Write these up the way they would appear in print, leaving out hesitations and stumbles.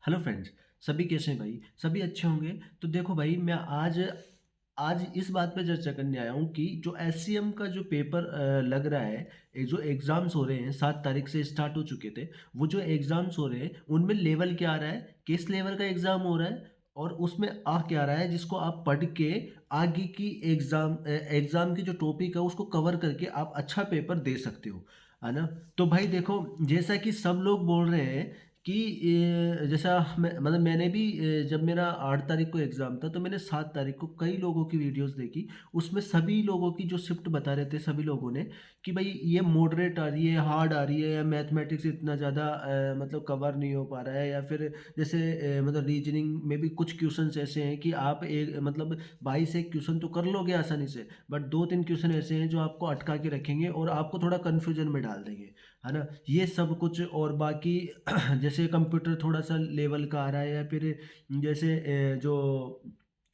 Hello friends. सभी कैसे हैं भाई? सभी अच्छे होंगे। तो देखो भाई, मैं आज आज इस बात पे चर्चा करने आया हूँ कि जो एससीएम का जो पेपर लग रहा है, जो एग्ज़ाम्स हो रहे हैं 7 तारीख से स्टार्ट हो चुके थे। वो जो एग्ज़ाम्स हो रहे हैं उनमें लेवल क्या आ रहा है, किस लेवल का एग्ज़ाम हो रहा है और उसमें आ क्या रहा है, जिसको आप पढ़ के आगे की एग्ज़ाम की जो टॉपिक है उसको कवर करके आप अच्छा पेपर दे सकते हो, है ना? तो भाई देखो, जैसा कि सब लोग बोल रहे हैं कि जैसा मैंने भी जब मेरा 8 तारीख को एग्ज़ाम था तो मैंने 7 तारीख को कई लोगों की वीडियोस देखी। उसमें सभी लोगों की जो शिफ्ट बता रहे थे सभी लोगों ने कि भाई ये मॉडरेट आ रही है, हार्ड आ रही है, या मैथमेटिक्स इतना ज़्यादा मतलब कवर नहीं हो पा रहा है, या फिर जैसे मतलब रीजनिंग में भी कुछ क्वेश्चंस ऐसे हैं कि आप एक मतलब 22 एक क्वेश्चन तो कर लोगे आसानी से, बट 2-3 क्वेश्चन ऐसे हैं जो आपको अटका के रखेंगे और आपको थोड़ा कन्फ्यूजन में डाल देंगे, है ना? ये सब कुछ और बाकी जैसे कंप्यूटर थोड़ा-सा लेवल का आ रहा है, या फिर जैसे जो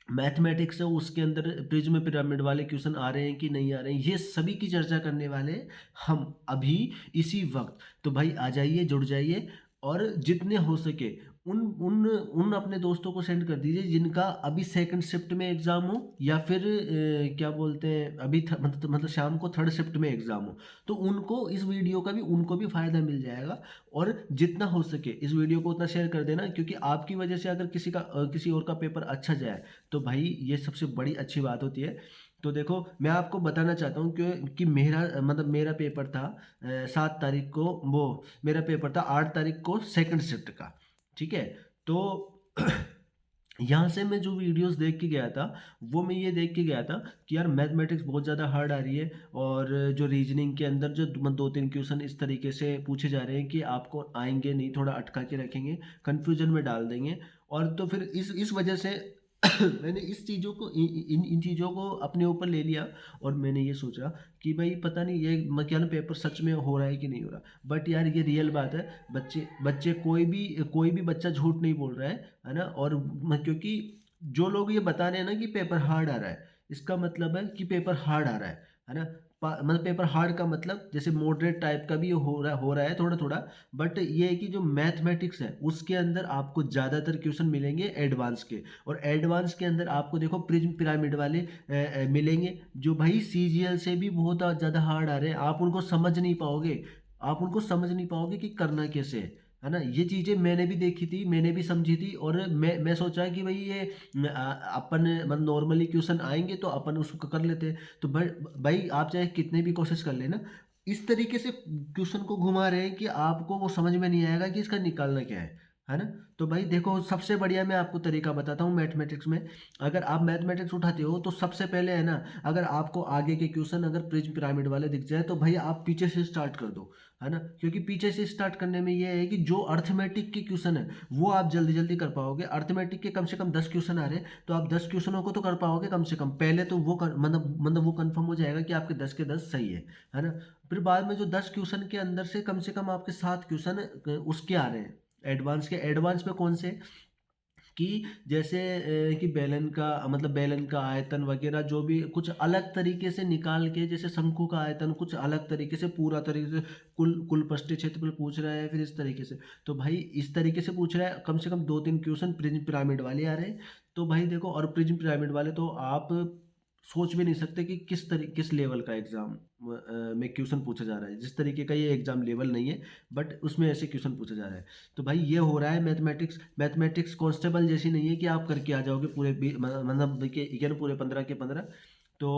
मैथमेटिक्स है उसके अंदर प्रिज्म पिरामिड वाले क्वेश्चन आ रहे हैं कि नहीं आ रहे हैं, ये सभी की चर्चा करने वाले हैं हम अभी इसी वक़्त। तो भाई आ जाइए, जुड़ जाइए और जितने हो सके उन उन उन अपने दोस्तों को सेंड कर दीजिए जिनका अभी सेकंड शिफ्ट में एग्ज़ाम हो, या फिर क्या बोलते हैं, अभी मतलब शाम को थर्ड शिफ्ट में एग्ज़ाम हो। तो उनको इस वीडियो का भी उनको भी फ़ायदा मिल जाएगा। और जितना हो सके इस वीडियो को उतना शेयर कर देना, क्योंकि आपकी वजह से अगर किसी और का पेपर अच्छा जाए तो भाई ये सबसे बड़ी अच्छी बात होती है। तो देखो, मैं आपको बताना चाहता हूँ कि मेरा पेपर था 7 तारीख को, वो मेरा पेपर था 8 तारीख को सेकंड शिफ्ट का। ठीक है? तो यहाँ से मैं जो वीडियोस देख के गया था, वो मैं ये देख के गया था कि यार मैथमेटिक्स बहुत ज़्यादा हार्ड आ रही है, और जो रीजनिंग के अंदर जो 2-3 क्वेश्चन इस तरीके से पूछे जा रहे हैं कि आपको आएँगे नहीं, थोड़ा अटका के रखेंगे, कन्फ्यूजन में डाल देंगे। और तो फिर इस वजह से मैंने इस चीज़ों को इ इ इन इन चीज़ों को अपने ऊपर ले लिया, और मैंने ये सोचा कि भई पता नहीं ये क्या ना पेपर सच में हो रहा है कि नहीं हो रहा। बट यार ये रियल बात है, बच्चे बच्चे कोई भी बच्चा झूठ नहीं बोल रहा है ना? और क्योंकि जो लोग ये बता रहे हैं ना कि पेपर हार्ड आ रहा है, इसका मतलब है कि पेपर हार्ड आ रहा है ना? मतलब पेपर हार्ड का मतलब जैसे मॉडरेट टाइप का भी हो रहा है थोड़ा-थोड़ा, बट ये है कि जो मैथमेटिक्स है उसके अंदर आपको ज़्यादातर क्वेश्चन मिलेंगे एडवांस के, और एडवांस के अंदर आपको देखो प्रिज्म पिरामिड वाले मिलेंगे जो भाई सीजीएल से भी बहुत ज़्यादा हार्ड आ रहे हैं। आप उनको समझ नहीं पाओगे कि करना कैसे है ना? ये चीज़ें मैंने भी देखी थी, मैंने भी समझी थी, और मैं सोचा कि भई ये अपन मतलब नॉर्मली क्वेश्चन आएँगे तो अपन उसको कर लेते हैं। तो भाई आप चाहे कितने भी कोशिश कर लेना, इस तरीके से क्वेश्चन को घुमा रहे हैं कि आपको वो समझ में नहीं आएगा कि इसका निकालना क्या है ना? तो भाई देखो, सबसे बढ़िया मैं आपको तरीका बताता हूँ मैथमेटिक्स में। अगर आप मैथमेटिक्स उठाते हो तो सबसे पहले है ना, अगर आपको आगे के क्वेश्चन अगर प्रिज्म पिरामिड वाले दिख जाए तो भाई आप पीछे से स्टार्ट कर दो, है ना? क्योंकि पीछे से स्टार्ट करने में ये है कि जो अर्थमेटिक के क्वेश्चन है वो आप जल्दी-जल्दी कर पाओगे। अर्थमेटिक के कम से कम 10 क्वेश्चन आ रहे हैं, तो आप 10 क्वेश्चनों को तो कर पाओगे कम से कम। पहले तो वो मतलब वो कन्फर्म हो जाएगा कि आपके 10 के 10 सही है ना? फिर बाद में जो 10 क्वेश्चन के अंदर से कम आपके 7 क्वेश्चन उसके आ रहे हैं, एडवांस के। एडवांस में कौन से? कि जैसे कि बेलन का आयतन वगैरह, जो भी कुछ अलग तरीके से निकाल के, जैसे शंकु का आयतन कुछ अलग तरीके से, पूरा तरीके से कुल पृष्ठीय क्षेत्रफल पूछ रहा है, फिर इस तरीके से। तो भाई इस तरीके से पूछ रहा है, कम से कम 2-3 क्वेश्चन प्रिज्म पिरामिड वाले आ रहे हैं। तो भाई देखो, और प्रिज्म पिरामिड वाले तो आप सोच भी नहीं सकते कि किस लेवल का एग्ज़ाम में क्वेश्चन पूछा जा रहा है। जिस तरीके का ये एग्ज़ाम लेवल नहीं है, बट उसमें ऐसे क्वेश्चन पूछा जा रहा है। तो भाई ये हो रहा है मैथमेटिक्स। मैथमेटिक्स कांस्टेबल जैसी नहीं है कि आप करके आ जाओगे पूरे मतलब देखिए, ये ना पूरे 15 के 15। तो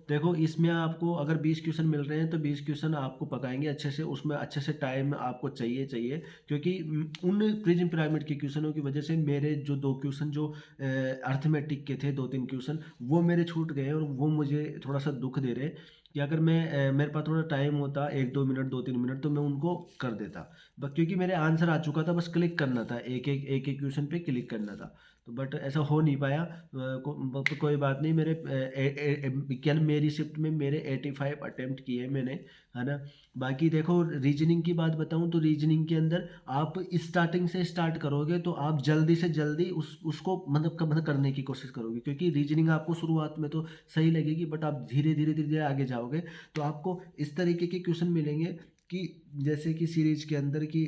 देखो, इसमें आपको अगर 20 क्वेश्चन मिल रहे हैं तो 20 क्वेश्चन आपको पकाएंगे अच्छे से, उसमें अच्छे से टाइम आपको चाहिए, क्योंकि उन प्रिज्म पिरामिड के क्वेश्चनों की वजह से मेरे जो 2 क्वेश्चन जो अर्थमेटिक के थे, 2-3 क्वेश्चन वो मेरे छूट गए, और वो मुझे थोड़ा सा दुख दे रहे हैं कि अगर मेरे पास थोड़ा टाइम होता, 1-2 मिनट, 2-3 मिनट, तो मैं उनको कर देता। क्योंकि मेरे आंसर आ चुका था, बस क्लिक करना था, एक-एक क्वेश्चन पे क्लिक करना था। तो बट ऐसा हो नहीं पाया। कोई बात नहीं। क्या ना, मेरी शिफ्ट में मेरे 85 अटेम्प्ट किए मैंने, है ना? बाकी देखो, रीजनिंग की बात बताऊँ तो रीजनिंग के अंदर आप स्टार्टिंग से स्टार्ट करोगे तो आप जल्दी से जल्दी उसको मतलब करने की कोशिश करोगे, क्योंकि रीजनिंग आपको शुरुआत में तो सही लगेगी, बट आप धीरे धीरे आगे जाओगे तो आपको इस तरीके के क्वेश्चन मिलेंगे कि जैसे कि सीरीज के अंदर की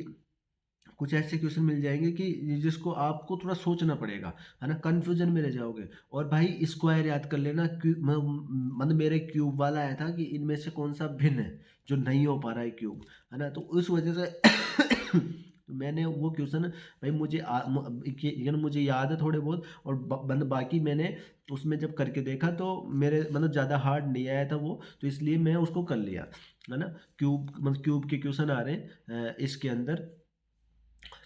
कुछ ऐसे क्वेश्चन मिल जाएंगे कि जिसको आपको थोड़ा सोचना पड़ेगा, है ना, कन्फ्यूजन में रह जाओगे। और भाई स्क्वायर याद कर लेना, मतलब मेरे क्यूब वाला आया था कि इनमें से कौन सा भिन्न है जो नहीं हो पा रहा है क्यूब, है ना, तो उस वजह से तो मैंने वो क्वेश्चन भाई यानी मुझे याद है थोड़े बहुत, और मतलब बाकी मैंने उसमें जब करके देखा तो मेरे मतलब ज़्यादा हार्ड नहीं आया था वो, तो इसलिए मैं उसको कर लिया, है ना। क्यूब के क्वेश्चन आ रहे हैं इसके अंदर।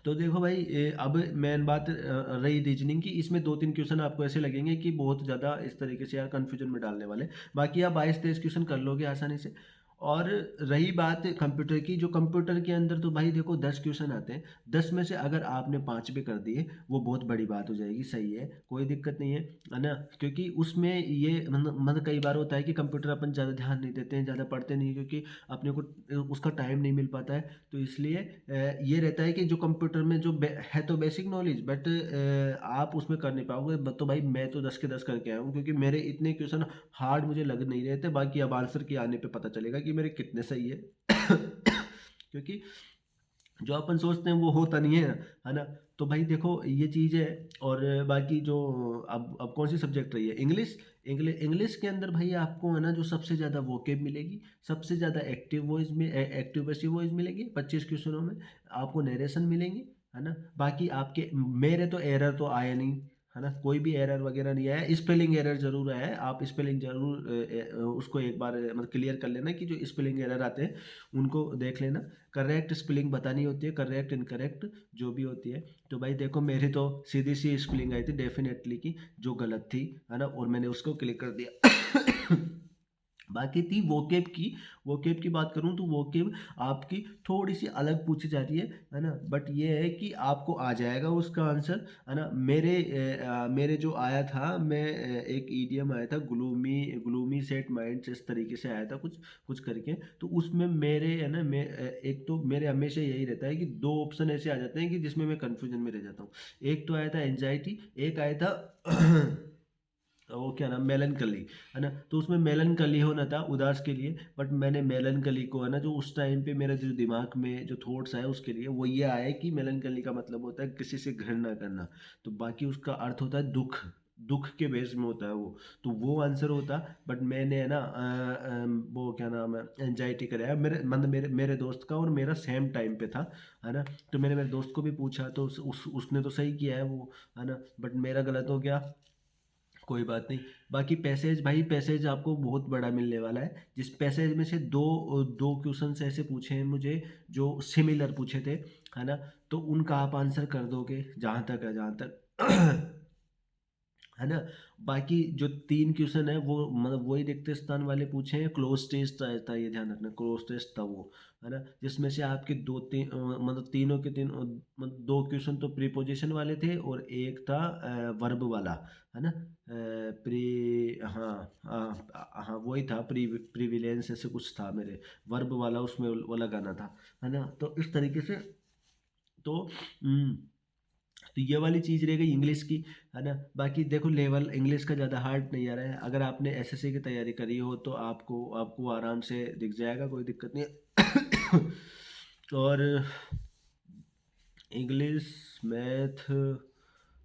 तो देखो भाई अब मेन बात रही रीजनिंग की, इसमें 2-3 क्वेश्चन आपको ऐसे लगेंगे कि बहुत ज़्यादा इस तरीके से यार कन्फ्यूजन में डालने वाले, बाकी आप 22-23 क्वेश्चन कर लोगे आसानी से। और रही बात कंप्यूटर की, जो कंप्यूटर के अंदर तो भाई देखो 10 क्वेश्चन आते हैं, 10 में से अगर आपने 5 भी कर दिए वो बहुत बड़ी बात हो जाएगी, सही है, कोई दिक्कत नहीं है ना। क्योंकि उसमें ये मतलब कई बार होता है कि कंप्यूटर अपन ज़्यादा ध्यान नहीं देते हैं, ज़्यादा पढ़ते नहीं, क्योंकि अपने को उसका टाइम नहीं मिल पाता है। तो इसलिए ये रहता है कि जो कंप्यूटर में जो है तो बेसिक नॉलेज, बट आप उसमें कर नहीं पाओगे। तो भाई मैं तो 10 के 10 करके आया हूँ, क्योंकि मेरे इतने क्वेश्चन हार्ड मुझे लग नहीं रहे थे, बाकी अब आंसर के आने पे पता चलेगा कि मेरे कितने सही है। क्योंकि जो अपन सोचते हैं वो होता नहीं है ना। तो भाई देखो ये चीज़ है। और बाकी जो अब कौन सी सब्जेक्ट रही है, इंग्लिश। इंग्लिश के अंदर भाई आपको है ना जो सबसे ज़्यादा वोकेब मिलेगी, सबसे ज़्यादा एक्टिव पैसिव वॉइस मिलेगी 25 क्वेश्चनों में। आपको नरेशन मिलेंगी, है ना। बाकी आपके मेरे तो एरर तो आया नहीं, है ना, कोई भी एरर वगैरह नहीं आया। स्पेलिंग एरर जरूर आया है, आप स्पेलिंग जरूर उसको एक बार मतलब क्लियर कर लेना कि जो स्पेलिंग एरर आते हैं उनको देख लेना। करेक्ट स्पेलिंग बतानी होती है, करेक्ट इनकरेक्ट जो भी होती है। तो भाई देखो मेरी तो सीधी सी स्पेलिंग आई थी डेफिनेटली की, जो गलत थी, है ना, और मैंने उसको क्लिक कर दिया। बाकी थी वोकेब की बात करूं तो वोकेब आपकी थोड़ी सी अलग पूछी जाती है ना। बट ये है कि आपको आ जाएगा उसका आंसर, है ना। मेरे जो आया था, मैं एक ईडीएम आया था, ग्लूमी ग्लूमी सेट माइंड्स, इस तरीके से आया था कुछ कुछ करके। तो उसमें मेरे है ना, एक तो मेरे हमेशा यही रहता है कि 2 ऑप्शन ऐसे आ जाते हैं कि जिसमें मैं कन्फ्यूजन में रह जाता हूँ। एक तो आया था एंजाइटी, एक आया था वो क्या नाम, मेलनकली, है ना। तो उसमें मेलनकली होना था उदास के लिए, बट मैंने मेलनकली को, है ना, जो उस टाइम पे मेरे जो दिमाग में जो थॉट्स आए उसके लिए वो ये आए कि मेलनकली का मतलब होता है किसी से घृणा करना। तो बाकी उसका अर्थ होता है दुख, दुख के बेस में होता है वो। तो वो आंसर होता, बट मैंने है ना वो क्या नाम है, एंजाइटी कराया मेरे मतलब मेरे दोस्त का, और मेरा सेम टाइम पे था, है ना। तो मैंने मेरे दोस्त को भी पूछा तो उसने तो सही किया है वो, है ना, बट मेरा गलत हो गया। कोई बात नहीं। बाकी पैसेज भाई, पैसेज आपको बहुत बड़ा मिलने वाला है। जिस पैसेज में से दो दो क्वेश्चन ऐसे पूछे हैं मुझे जो सिमिलर पूछे थे, है ना। तो उनका आप आंसर कर दोगे जहाँ तक है, जहाँ तक है ना। बाकी जो 3 क्वेश्चन है वो मतलब वही रिक्त स्थान वाले पूछे हैं, क्लोज टेस्ट आया था, ये ध्यान रखना, क्लोज टेस्ट था वो, है ना। जिसमें से आपके मतलब तीनों के तीन मतलब 2 क्वेश्चन तो प्रीपोजिशन वाले थे और एक था वर्ब वाला, है ना। प्री हाँ हाँ हाँ वही था, प्रीविलेंस ऐसे कुछ था मेरे, वर्ब वाला उसमें वो लगाना था, है ना। तो इस तरीके से तो तो ये वाली चीज़ रह गई इंग्लिश की, है ना। बाकी देखो लेवल इंग्लिश का ज़्यादा हार्ड नहीं आ रहा है। अगर आपने एसएससी की तैयारी करी हो तो आपको आपको आराम से दिख जाएगा, कोई दिक्कत नहीं है। और इंग्लिश, मैथ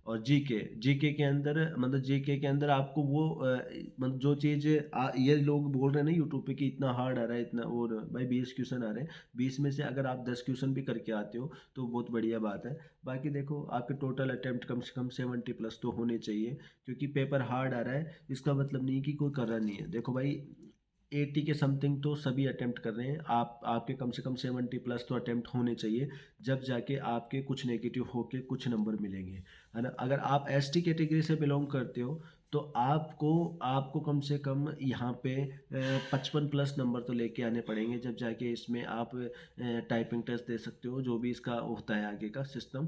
और जीके, जीके के अंदर मतलब जीके के अंदर आपको वो मतलब जो चीज़ ये लोग बोल रहे हैं ना यूट्यूब पे कि इतना हार्ड आ रहा है इतना, और भाई 20 क्वेश्चन आ रहे हैं, 20 में से अगर आप 10 क्वेश्चन भी करके आते हो तो बहुत बढ़िया बात है। बाकी देखो आपके टोटल अटेम्प्ट कम से कम 70 प्लस तो होने चाहिए, क्योंकि पेपर हार्ड आ रहा है इसका मतलब नहीं कि कोई कर रहा नहीं है। देखो भाई 80 के समथिंग तो सभी अटेम्प्ट कर रहे हैं, आपके कम से कम 70 प्लस तो अटेम्प्ट होने चाहिए, जब जाके आपके कुछ नेगेटिव होके कुछ नंबर मिलेंगे, है ना। अगर आप एसटी कैटेगरी से बिलोंग करते हो तो आपको आपको कम से कम यहाँ पे 55 प्लस नंबर तो लेके आने पड़ेंगे, जब जाके इसमें आप टाइपिंग टेस्ट दे सकते हो, जो भी इसका होता है आगे का सिस्टम,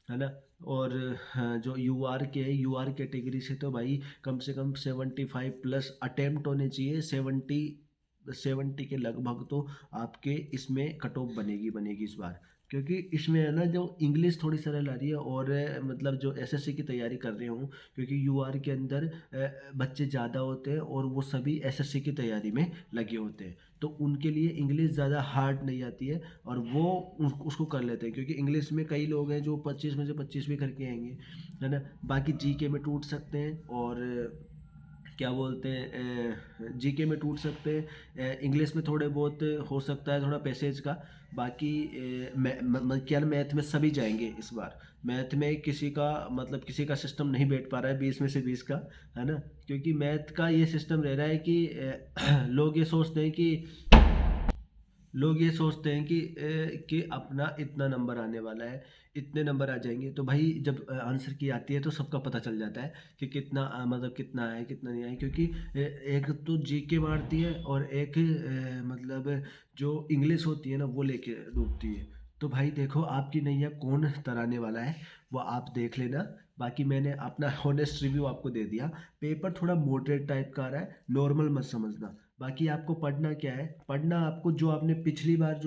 है ना। और हाँ, जो यूआर कैटेगरी से तो भाई कम से कम 75 प्लस अटेम्प्ट होने चाहिए, 70 के लगभग तो आपके इसमें कट ऑफ बनेगी बनेगी इस बार। क्योंकि इसमें है ना जो इंग्लिश थोड़ी सरल आ रही है, और मतलब जो एसएससी की तैयारी कर रही हूँ, क्योंकि यूआर के अंदर बच्चे ज़्यादा होते हैं और वो सभी एसएससी की तैयारी में लगे होते हैं, तो उनके लिए इंग्लिश ज़्यादा हार्ड नहीं आती है, और वो उसको कर लेते हैं, क्योंकि इंग्लिश में कई लोग हैं जो 25 में से 25 भी करके आएंगे, है ना। बाकी जीके में टूट सकते हैं, और क्या बोलते हैं, जीके में टूट सकते हैं, इंग्लिश में थोड़े बहुत हो सकता है थोड़ा पैसेज का। बाकी क्या मैथ में सभी जाएंगे इस बार। मैथ में किसी का मतलब किसी का सिस्टम नहीं बैठ पा रहा है 20 में से 20 का, है ना। क्योंकि मैथ का ये सिस्टम रह रहा है कि लोग ये सोचते हैं कि अपना इतना नंबर आने वाला है, इतने नंबर आ जाएंगे, तो भाई जब आंसर की आती है तो सबका पता चल जाता है कि कितना मतलब कितना है कितना नहीं है, क्योंकि एक तो जीके मारती है, और एक मतलब जो इंग्लिश होती है ना वो लेके डूबती है। तो भाई देखो आपकी नैया कौन तराने वाला है, वो आप देख लेना। बाकी मैंने अपना हॉनेस्ट रिव्यू आपको दे दिया। पेपर थोड़ा मॉडरेट टाइप का आ रहा है, नॉर्मल मत समझना। बाकी आपको पढ़ना क्या है, पढ़ना आपको जो आपने पिछली बार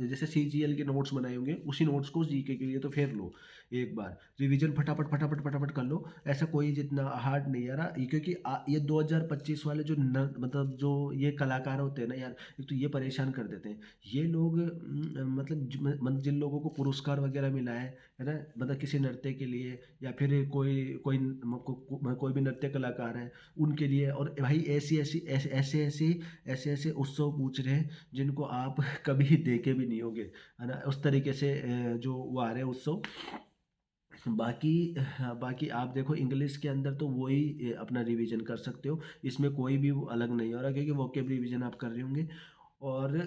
जैसे सीजीएल के नोट्स बनाए होंगे उसी नोट्स को जीके के लिए तो फेर लो एक बार, रिवीजन फटाफट फटाफट फटाफट कर लो। ऐसा कोई जितना हार्ड नहीं आ रहा क्योंकि ये 2025 वाले मतलब जो ये कलाकार होते हैं ना यार, एक तो ये परेशान कर देते हैं। ये लोग मतलब जिन लोगों को पुरस्कार वगैरह मिला है ना, मतलब किसी नृत्य के लिए, या फिर कोई कोई कोई भी नृत्य कलाकार है उनके लिए, और भाई ऐसे ऐसे उत्सव पूछ रहे हैं जिनको आप कभी देखे भी नहीं होंगे, है ना, उस तरीके से जो वो आ रहे हैं उत्सव। बाकी हाँ, बाकी आप देखो इंग्लिश के अंदर तो वही अपना रिवीजन कर सकते हो, इसमें कोई भी वो अलग नहीं हो रहा, क्योंकि वोकेब रिवीजन आप कर रहे होंगे। और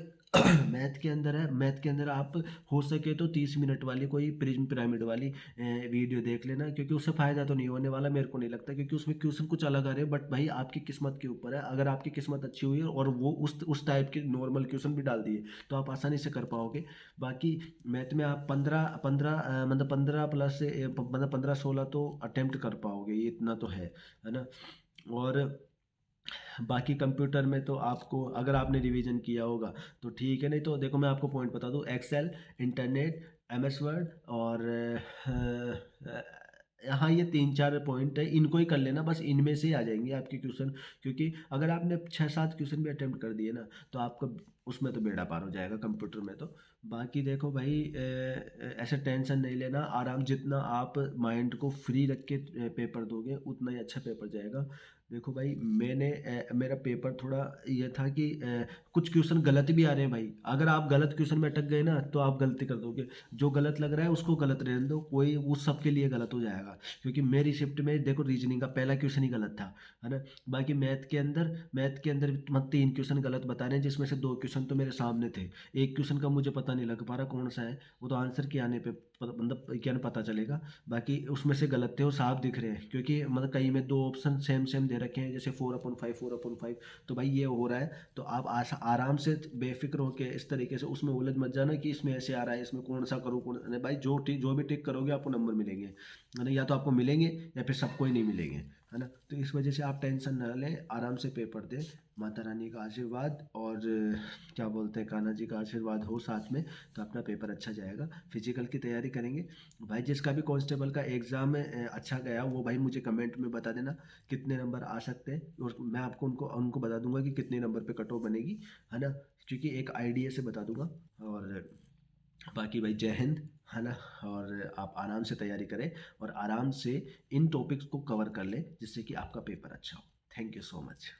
मैथ के अंदर है, मैथ के अंदर आप हो सके तो 30 मिनट वाली कोई प्रिज्म पिरामिड वाली वीडियो देख लेना, क्योंकि उससे फ़ायदा तो नहीं होने वाला मेरे को नहीं लगता, क्योंकि उसमें क्वेश्चन कुछ अलग आ रहे हैं, बट भाई आपकी किस्मत के ऊपर है। अगर आपकी किस्मत अच्छी हुई है और वो उस टाइप के नॉर्मल क्वेश्चन भी डाल दिए तो आप आसानी से कर पाओगे। बाकी मैथ में आप 15 मतलब 15 प्लस मतलब 15-16 तो अटेम्प्ट कर पाओगे, ये इतना तो है ना। और बाकी कंप्यूटर में तो आपको अगर आपने रिवीजन किया होगा तो ठीक है, नहीं तो देखो मैं आपको पॉइंट बता दूँ, एक्सेल, इंटरनेट, एमएस वर्ड, और हाँ ये 3-4 पॉइंट है, इनको ही कर लेना, बस इनमें से ही आ जाएंगे आपके क्वेश्चन। क्योंकि अगर आपने 6-7 क्वेश्चन भी अटेम्प्ट कर दिए ना तो आपका उसमें तो बेड़ा पार हो जाएगा कंप्यूटर में तो। बाकी देखो भाई ऐसे टेंशन नहीं लेना, आराम जितना आप माइंड को फ्री रख के पेपर दोगे उतना ही अच्छा पेपर जाएगा। देखो भाई मेरा पेपर थोड़ा ये था कि कुछ क्वेश्चन गलत भी आ रहे हैं भाई, अगर आप गलत क्वेश्चन में अटक गए ना तो आप गलती कर दोगे। जो गलत लग रहा है उसको गलत रहने दो, कोई उस सब के लिए गलत हो जाएगा। क्योंकि मेरी शिफ्ट में देखो रीजनिंग का पहला क्वेश्चन ही गलत था, है ना। बाकी मैथ के अंदर मतलब 3 क्वेश्चन गलत बता रहे हैं, जिसमें से 2 क्वेश्चन तो मेरे सामने थे। एक क्वेश्चन का मुझे पता नहीं लग पा रहा कौन सा है, वो तो आंसर के आने पे मतलब क्या पता चलेगा। बाकी उसमें से गलत थे वो साफ दिख रहे हैं, क्योंकि मतलब कहीं में 2 ऑप्शन सेम सेम दे रखे हैं, जैसे 4/5 4/5। तो भाई ये हो रहा है, तो आप आराम से बेफिक्र होकर इस तरीके से उसमें उलझ मत जाना कि इसमें ऐसे आ रहा है, इसमें कौन सा करूँ कौन नहीं, भाई जो भी टिक करोगे आपको नंबर मिलेंगे, है ना, या तो आपको मिलेंगे या फिर सबको ही नहीं मिलेंगे, है ना। तो इस वजह से आप टेंशन ना लें, आराम से पेपर दें। माता रानी का आशीर्वाद और क्या बोलते हैं कान्हा जी का आशीर्वाद हो साथ में, तो अपना पेपर अच्छा जाएगा। फिजिकल की तैयारी करेंगे भाई, जिसका भी कांस्टेबल का एग्ज़ाम अच्छा गया वो भाई मुझे कमेंट में बता देना कितने नंबर आ सकते हैं, और मैं आपको उनको उनको बता दूंगा कि कितने नंबर पे कट ऑफ बनेगी, है ना, क्योंकि एक आइडिया से बता दूंगा। और बाकी भाई जय हिंद, है ना। और आप आराम से तैयारी करें और आराम से इन टॉपिक्स को कवर कर लें जिससे कि आपका पेपर अच्छा हो। Thank you so much.